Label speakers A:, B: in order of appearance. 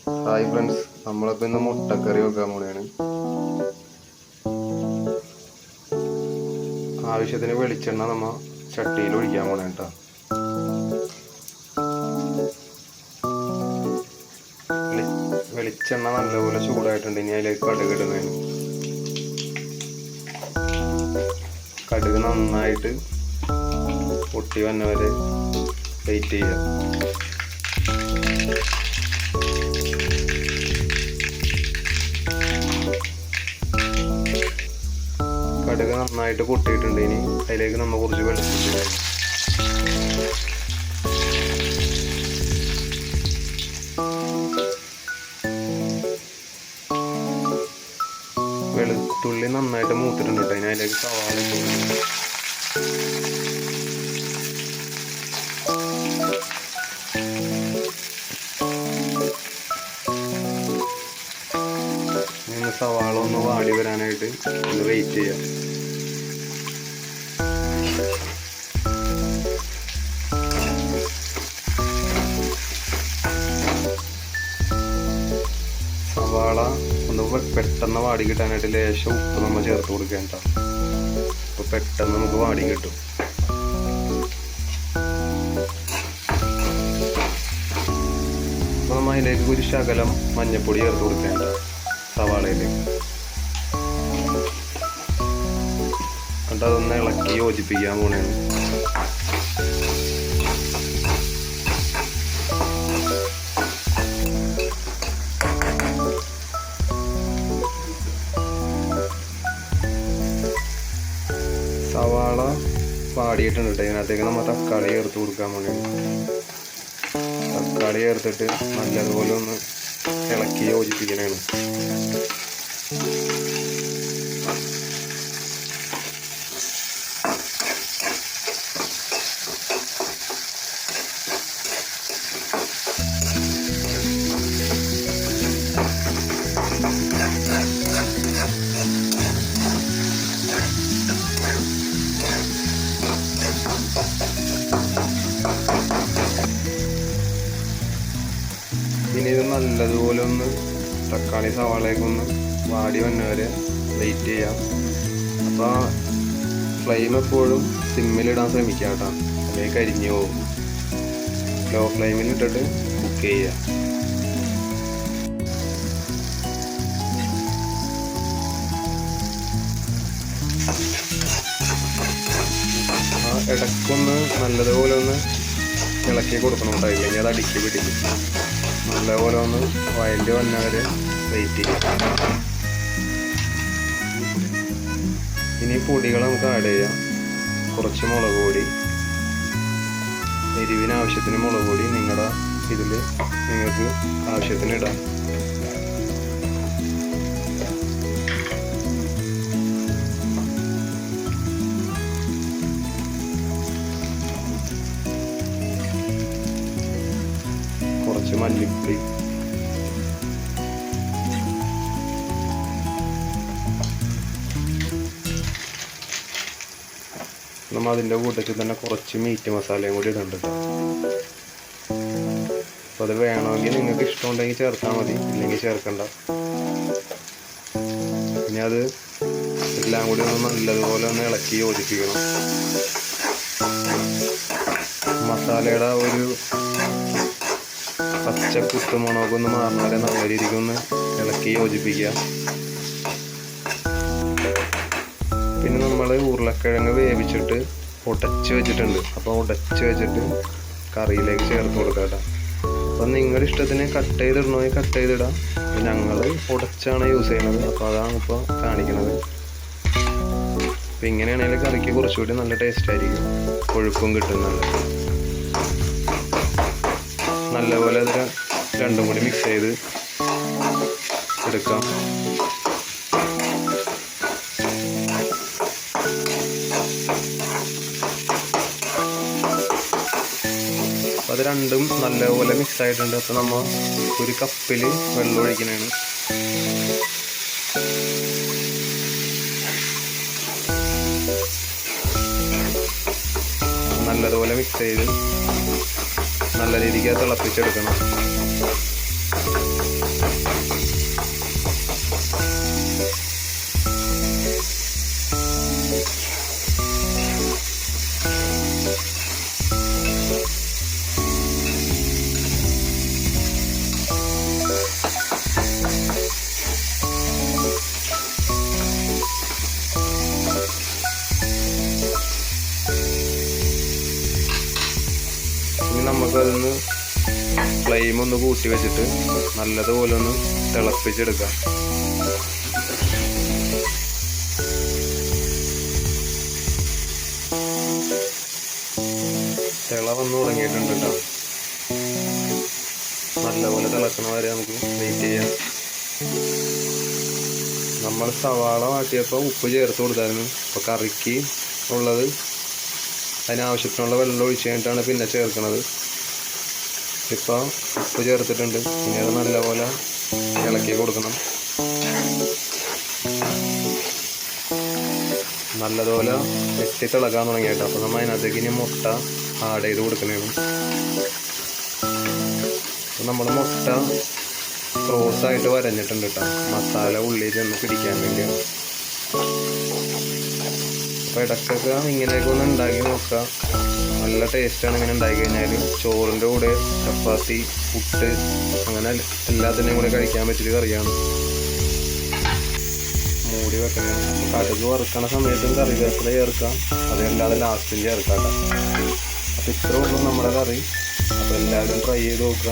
A: Hi friends, നമ്മളിപ്പോൾ ഇന്ന് മുട്ടക്കറി വെക്കാൻ പോണെയാണ്. ആവശ്യത്തിന് വെളിച്ചെണ്ണ നമ്മൾ ചട്ടിയിൽ ഒഴിക്കാൻ പോണേ കേട്ടോ. വെളിച്ചെണ്ണ നല്ലപോലെ ചൂടായിട്ടുണ്ട്. ഇനി അതിലേക്ക് കടുക് ഇടുന്നതിന്. കടുക് നന്നായിട്ട് പൊട്ടി വന്നവരെ വെയിറ്റ് ചെയ്യുക. കടുക് നന്നായിട്ട് പൊട്ടിയിട്ടുണ്ട്. ഇനി അതിലേക്ക് നമ്മൾ കുറച്ച് വെളുത്തുള്ളി നന്നായിട്ട് മൂത്തിട്ടുണ്ട് കേട്ടോ. ഇനി അതിലേക്ക് സവാള സവാള ഒന്ന് വാടി വരാനായിട്ട് ഒന്ന് വെയിറ്റ് ചെയ്യാം. സവാള ഒന്ന് പെട്ടെന്ന് വാടി കിട്ടാനായിട്ട് ലേശം ഉപ്പ് നമ്മൾ ചേർത്ത് കൊടുക്കേണ്ട. അപ്പോൾ പെട്ടെന്ന് നമുക്ക് വാടി കിട്ടും. അപ്പോൾ നമ്മൾ അതിലേക്ക് ഒരു ശകലം മഞ്ഞൾപ്പൊടി ചേർത്ത് കൊടുക്കേണ്ട സവാളയിലേക്ക്. എന്നിട്ട് അതൊന്ന് ഇളക്കി യോജിപ്പിക്കാൻ പോണേണ്. സവാള വാടിയിട്ടുണ്ട് കേട്ടോ. ഇതിനകത്തേക്ക് നമ്മൾ തക്കാളി ചേർത്ത് കൊടുക്കാൻ പോണേണ്. തക്കാളി ചേർത്തിട്ട് നല്ലതുപോലെ ഒന്ന് ഇളക്കി യോജിപ്പിക്കണേണ്. ഇനി ഇത് നല്ലതുപോലെ ഒന്ന് തക്കാളി സവാളയൊക്കെ വാടി വന്നവരെ വെയിറ്റ് ചെയ്യാം. അപ്പോൾ ഫ്ലെയിം എപ്പോഴും സിമ്മിലിടാൻ ശ്രമിക്കുക കേട്ടോ, അല്ലെങ്കിൽ കരിഞ്ഞു പോകും. ലോ ഫ്ലെയിമിൽ ഇട്ടിട്ട് കുക്ക് ചെയ്യുക. ഇടയ്ക്കൊന്ന് നല്ലതുപോലെ ഒന്ന് ഇളക്കി കൊടുക്കണം കേട്ടോ, ഇല്ലെങ്കിൽ അത് അടുക്കി പിടിക്കും. നല്ലപോലെ ഒന്ന് വയലിൽ വന്നവരെ വെയിറ്റ് ചെയ്യും. ഇനി പൊടികൾ നമുക്ക് ആഡ് ചെയ്യാം. കുറച്ച് മുളക് പൊടി, എരിവിന് ആവശ്യത്തിന് മുളക് പൊടി നിങ്ങളുടെ ഇതിൽ നിങ്ങൾക്ക് ആവശ്യത്തിന് ഇടാം. കുറച്ച് മല്ലിപ്പൊടി, നമ്മൾ അതിൻ്റെ കൂട്ടത്തിൽ തന്നെ കുറച്ച് മീറ്റ് മസാലയും കൂടി ഇടുന്നുണ്ട് കേട്ടോ. അപ്പോൾ അത് വേണമെങ്കിൽ നിങ്ങൾക്ക് ഇഷ്ടമുണ്ടെങ്കിൽ ചേർത്താൽ മതി, ഇല്ലെങ്കിൽ ചേർക്കണ്ട. ഇനി അത് എല്ലാം കൂടി ഒന്ന് നല്ലതുപോലെ ഒന്ന് ഇളക്കി യോജിപ്പിക്കണം. മസാലയുടെ ഒരു പച്ച കുത്തുമുളകൊക്കെ ഒന്ന് മാറുന്നവരെ നല്ല രീതിക്ക് ഒന്ന് ഇളക്കി യോജിപ്പിക്കുക. പിന്നെ നമ്മൾ ഉരുളക്കിഴങ്ങ് വേവിച്ചിട്ട് ഉടച്ച് വെച്ചിട്ടുണ്ട്. അപ്പോൾ ഉടച്ച് വെച്ചിട്ട് കറിയിലേക്ക് ചേർത്ത് കൊടുക്കാം കേട്ടോ. അപ്പം നിങ്ങളുടെ ഇഷ്ടത്തിന് കട്ട് ചെയ്തിടണമെങ്കിൽ കട്ട് ചെയ്തിടാം. ഞങ്ങൾ ഉടച്ചാണ് യൂസ് ചെയ്യണത്, അപ്പോൾ അതാണ് ഇപ്പോൾ കാണിക്കുന്നത്. അപ്പം ഇങ്ങനെയാണെങ്കിൽ കറിക്ക് കുറച്ചുകൂടി നല്ല ടേസ്റ്റ് ആയിരിക്കും, കൊഴുപ്പും കിട്ടുന്നുണ്ട്. നല്ലപോലെ അത് രണ്ടും കൂടി മിക്സ് ചെയ്ത് എടുക്കാം. അപ്പോൾ അത് രണ്ടും നല്ലപോലെ മിക്സ് ആയിട്ടുണ്ട്. അപ്പോൾ നമ്മൾ ഒരു കപ്പിൽ വെള്ളം ഒഴിക്കണതാണ്. നല്ലതുപോലെ മിക്സ് ചെയ്ത് നല്ല രീതിക്ക് തിളപ്പിച്ചെടുക്കണം. ഇനി നമുക്കതൊന്ന് ഫ്ലെയിം ഒന്ന് കൂട്ടി വെച്ചിട്ട് നല്ലതുപോലെ ഒന്ന് തിളപ്പിച്ചെടുക്കാം. തിള വന്ന് തുടങ്ങിയിട്ടുണ്ട് കേട്ടോ. നല്ലപോലെ തിളക്കണ വരെ നമുക്ക് വെയിറ്റ് ചെയ്യാം. നമ്മൾ സവാള വാട്ടിയപ്പോൾ ഉപ്പ് ചേർത്ത് കൊടുത്തായിരുന്നു. അപ്പോൾ കറിക്ക് ഉള്ളത് അതിനാവശ്യത്തിനുള്ള വെള്ളം ഒഴിച്ച് കഴിഞ്ഞിട്ടാണ് പിന്നെ ചേർക്കുന്നത്. ഇപ്പോൾ ഉപ്പ് ചേർത്തിട്ടുണ്ട്. ഇനി അത് നല്ലപോലെ ഇളക്കി കൊടുക്കണം. നല്ലതുപോലെ വെട്ടി തിളക്കാൻ തുടങ്ങിയിട്ട് അപ്പോൾ നമ്മൾ അതിനകത്തേക്ക് ഇനി മുട്ട ആഡ് ചെയ്ത് കൊടുക്കുന്നതാണ്. അപ്പോൾ നമ്മൾ മുട്ട ക്രോസായിട്ട് വരഞ്ഞിട്ടുണ്ട് കേട്ടോ, മസാല ഉള്ളിൽ ചെന്ന് പിടിക്കാൻ വേണ്ടിയാണ്. അപ്പോൾ ഇടയ്ക്കൊക്കെ ഇങ്ങനെയൊക്കെ ഒന്ന് ഉണ്ടാക്കി നോക്കുക. നല്ല ടേസ്റ്റാണ് ഇങ്ങനെ ഉണ്ടാക്കി കഴിഞ്ഞാൽ. ചോറിൻ്റെ കൂടെ ചപ്പാത്തി, പുട്ട്, അങ്ങനെ എല്ലാത്തിൻ്റെയും കൂടെ കഴിക്കാൻ പറ്റിയൊരു കറിയാണ്. മൂടി വെക്കണം. കടുക് വറുക്കണ സമയത്തും കറിവേപ്പില ചേർക്കാം, അതല്ലാതെ ലാസ്റ്റും ചേർക്കാം. അപ്പോൾ ഇത്രേ ഉള്ളൂ നമ്മുടെ കറി. അപ്പോൾ എല്ലാവരും ട്രൈ ചെയ്ത് നോക്കുക.